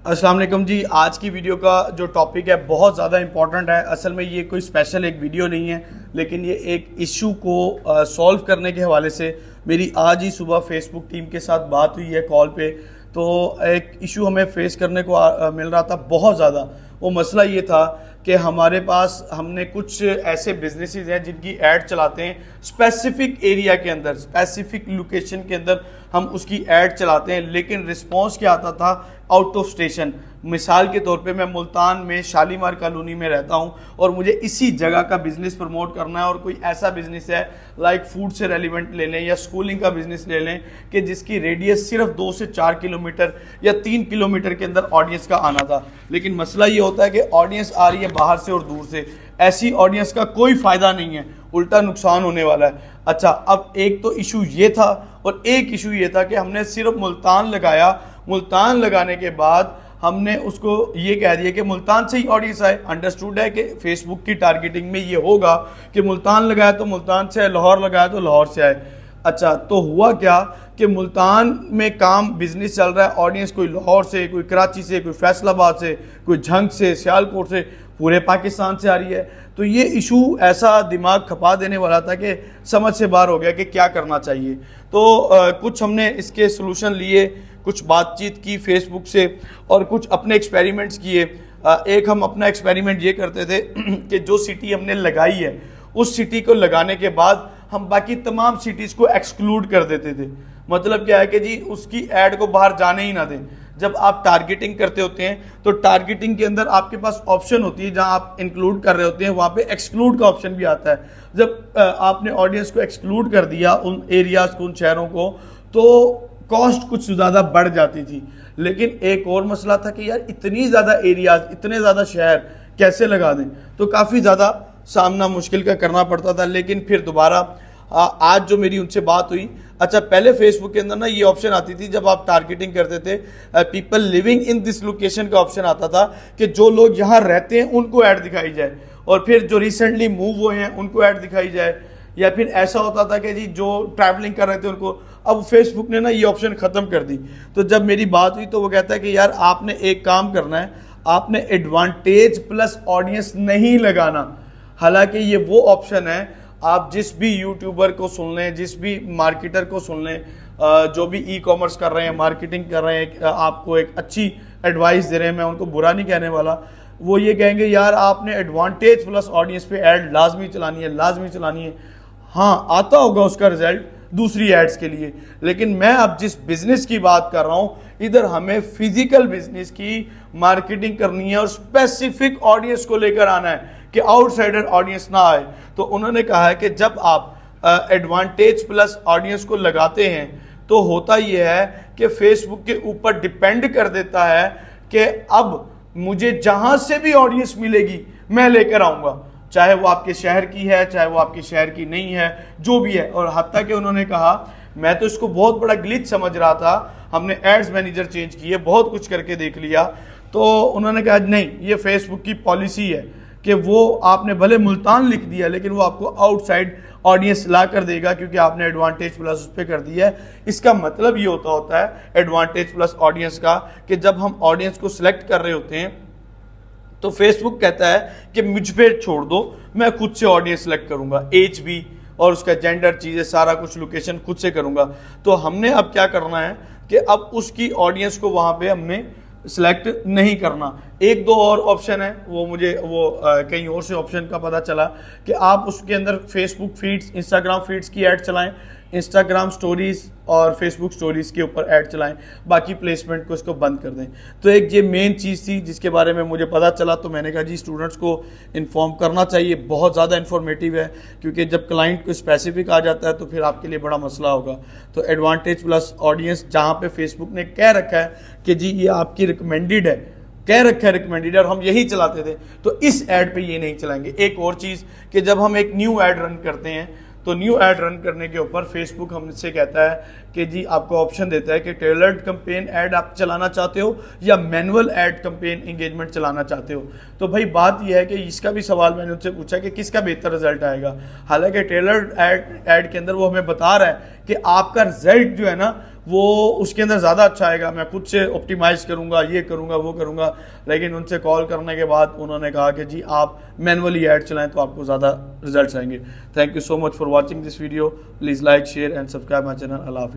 अस्सलाम वालेकुम जी। आज की वीडियो का जो टॉपिक है बहुत ज़्यादा इम्पॉर्टेंट है। असल में ये कोई स्पेशल एक वीडियो नहीं है, लेकिन ये एक इशू को सॉल्व करने के हवाले से मेरी आज ही सुबह फेसबुक टीम के साथ बात हुई है कॉल पे। तो एक इशू हमें फेस करने को मिल रहा था बहुत ज़्यादा। वो मसला ये था कि हमारे पास हमने कुछ ऐसे बिजनेसेस हैं जिनकी ऐड चलाते हैं स्पेसिफिक एरिया के अंदर, स्पेसिफिक लोकेशन के अंदर हम उसकी ऐड चलाते हैं, लेकिन रिस्पांस क्या आता था आउट ऑफ स्टेशन। मिसाल के तौर पे मैं मुल्तान में शालीमार कॉलोनी में रहता हूं और मुझे इसी जगह का बिज़नेस प्रमोट करना है, और कोई ऐसा बिज़नेस है लाइक फूड से रेलिवेंट ले लें या स्कूलिंग का बिज़नेस ले लें कि जिसकी रेडियस सिर्फ 2 से 4 किलोमीटर या 3 किलोमीटर के अंदर ऑडियंस का आना था। लेकिन मसला ये होता है कि ऑडियंस आ रही है बाहर से और दूर से। ऐसी ऑडियंस का कोई फ़ायदा नहीं है, उल्टा नुकसान होने वाला है। अच्छा, अब एक तो इशू ये था और एक इशू ये था कि हमने सिर्फ मुल्तान लगाया। मुल्तान लगाने के बाद हमने उसको ये कह दिया कि मुल्तान से ही ऑडियंस आए। अंडरस्टूड है कि फेसबुक की टारगेटिंग में ये होगा कि मुल्तान लगाया तो मुल्तान से आए, लाहौर लगाया तो लाहौर से आए। अच्छा, तो हुआ क्या कि मुल्तान में काम बिजनेस चल रहा है, ऑडियंस कोई लाहौर से, कोई कराची से, कोई फैसलाबाद से, कोई झंग से, सियालकोट से, पूरे पाकिस्तान से आ रही है। तो ये इशू ऐसा दिमाग खपा देने वाला था कि समझ से बाहर हो गया कि क्या करना चाहिए। तो कुछ हमने इसके सोल्यूशन लिए, कुछ बातचीत की फेसबुक से और कुछ अपने एक्सपेरिमेंट्स किए। एक हम अपना एक्सपेरिमेंट ये करते थे कि जो सिटी हमने लगाई है उस सिटी को लगाने के बाद हम बाकी तमाम सिटीज़ को एक्सक्लूड कर देते थे। मतलब क्या है कि जी उसकी ऐड को बाहर जाने ही ना दें। जब आप टारगेटिंग करते होते हैं तो टारगेटिंग के अंदर आपके पास ऑप्शन होती है, जहां आप इंक्लूड कर रहे होते हैं वहां पे एक्सक्लूड का ऑप्शन भी आता है। जब आपने ऑडियंस को एक्सक्लूड कर दिया, उन एरियाज को, उन शहरों को, तो कॉस्ट कुछ ज़्यादा बढ़ जाती थी। लेकिन एक और मसला था कि यार इतनी ज़्यादा एरियाज, इतने ज़्यादा शहर कैसे लगा दें, तो काफ़ी ज़्यादा सामना मुश्किल का करना पड़ता था। लेकिन फिर दोबारा आज जो मेरी उनसे बात हुई, अच्छा पहले फेसबुक के अंदर ना ये ऑप्शन आती थी जब आप टारगेटिंग करते थे, people living in this location का ऑप्शन आता था कि जो लोग यहाँ रहते हैं उनको ऐड दिखाई जाए, और फिर जो रिसेंटली मूव हुए हैं उनको ऐड दिखाई जाए, या फिर ऐसा होता था कि जी जो ट्रैवलिंग कर रहे थे उनको। अब फेसबुक ने ना ये ऑप्शन ख़त्म कर दी। तो जब मेरी बात हुई तो वो कहता है कि यार आपने एक काम करना है, आपने एडवांटेज प्लस ऑडियंस नहीं लगाना। हालांकि ये वो ऑप्शन है, आप जिस भी यूट्यूबर को सुन लें, जिस भी मार्केटर को सुन लें, जो भी ई कॉमर्स कर रहे हैं, मार्केटिंग कर रहे हैं, आपको एक अच्छी एडवाइस दे रहे हैं, मैं उनको बुरा नहीं कहने वाला, वो ये कहेंगे यार आपने एडवांटेज प्लस ऑडियंस पे ऐड लाजमी चलानी है, लाजमी चलानी है। हाँ, आता होगा उसका रिजल्ट दूसरी एड्स के लिए, लेकिन मैं अब जिस बिजनेस की बात कर रहा हूँ, इधर हमें फिजिकल बिजनेस की मार्केटिंग करनी है और स्पेसिफिक ऑडियंस को लेकर आना है कि आउटसाइडर ऑडियंस ना आए। तो उन्होंने कहा है कि जब आप एडवांटेज प्लस ऑडियंस को लगाते हैं तो होता यह है कि फेसबुक के ऊपर डिपेंड कर देता है कि अब मुझे जहां से भी ऑडियंस मिलेगी मैं लेकर आऊंगा, चाहे वो आपके शहर की है, चाहे वो आपके शहर की नहीं है, जो भी है। और हत्ता कि उन्होंने कहा, मैं तो इसको बहुत बड़ा ग्लिच समझ रहा था, हमने एड्स मैनेजर चेंज किए, बहुत कुछ करके देख लिया, तो उन्होंने कहा नहीं, ये फेसबुक की पॉलिसी है कि वो आपने भले मुल्तान लिख दिया लेकिन वो आपको आउटसाइड ऑडियंस ला कर देगा, क्योंकि आपने एडवांटेज प्लस उस पर कर दिया है। इसका मतलब ये होता है एडवांटेज प्लस ऑडियंस का कि जब हम ऑडियंस को सिलेक्ट कर रहे होते हैं तो फेसबुक कहता है कि मुझ पे छोड़ दो, मैं खुद से ऑडियंस सेलेक्ट करूंगा, एज भी और उसका जेंडर, चीज़ें, सारा कुछ, लोकेशन खुद से करूंगा। तो हमने अब क्या करना है कि अब उसकी ऑडियंस को वहां पे हमने सिलेक्ट नहीं करना। एक दो और ऑप्शन है, वो मुझे कहीं और से ऑप्शन का पता चला कि आप उसके अंदर फेसबुक फीड्स, इंस्टाग्राम फीड्स की ऐड चलाएं, इंस्टाग्राम स्टोरीज और फेसबुक स्टोरीज के ऊपर ऐड चलाएं, बाकी प्लेसमेंट को इसको बंद कर दें। तो एक ये मेन चीज़ थी जिसके बारे में मुझे पता चला, तो मैंने कहा जी स्टूडेंट्स को इन्फॉर्म करना चाहिए, बहुत ज़्यादा इन्फॉर्मेटिव है, क्योंकि जब क्लाइंट को स्पेसिफिक आ जाता है तो फिर आपके लिए बड़ा मसला होगा। तो एडवांटेज प्लस ऑडियंस जहाँ पे फेसबुक ने कह रखा है कि जी ये आपकी रिकमेंडेड है, कह रखा है रिकमेंडेड, और हम यही चलाते थे, तो इस ऐड पे ये नहीं चलाएंगे। एक और चीज़ कि जब हम एक न्यू ऐड रन करते हैं तो न्यू ऐड रन करने के ऊपर फेसबुक हमसे कहता है कि जी आपको ऑप्शन देता है कि टेलर्ड कैंपेन ऐड आप चलाना चाहते हो या मैनुअल ऐड कैंपेन एंगेजमेंट चलाना चाहते हो। तो भाई बात यह है कि इसका भी सवाल मैंने उनसे पूछा कि किसका बेहतर रिजल्ट आएगा। हालांकि टेलर्ड ऐड के अंदर वो हमें बता रहा है कि आपका रिजल्ट जो है ना وہ اس کے اندر زیادہ اچھا آئے گا. میں خود سے آپٹیمائز کروں گا, یہ کروں گا, وہ کروں گا. لیکن ان سے کال کرنے کے بعد انہوں نے کہا کہ جی آپ مینولی ایڈ چلائیں تو آپ کو زیادہ ریزلٹس آئیں گے. Thank you so much for watching this video. Please like, share and subscribe my channel. اللہ حافظ.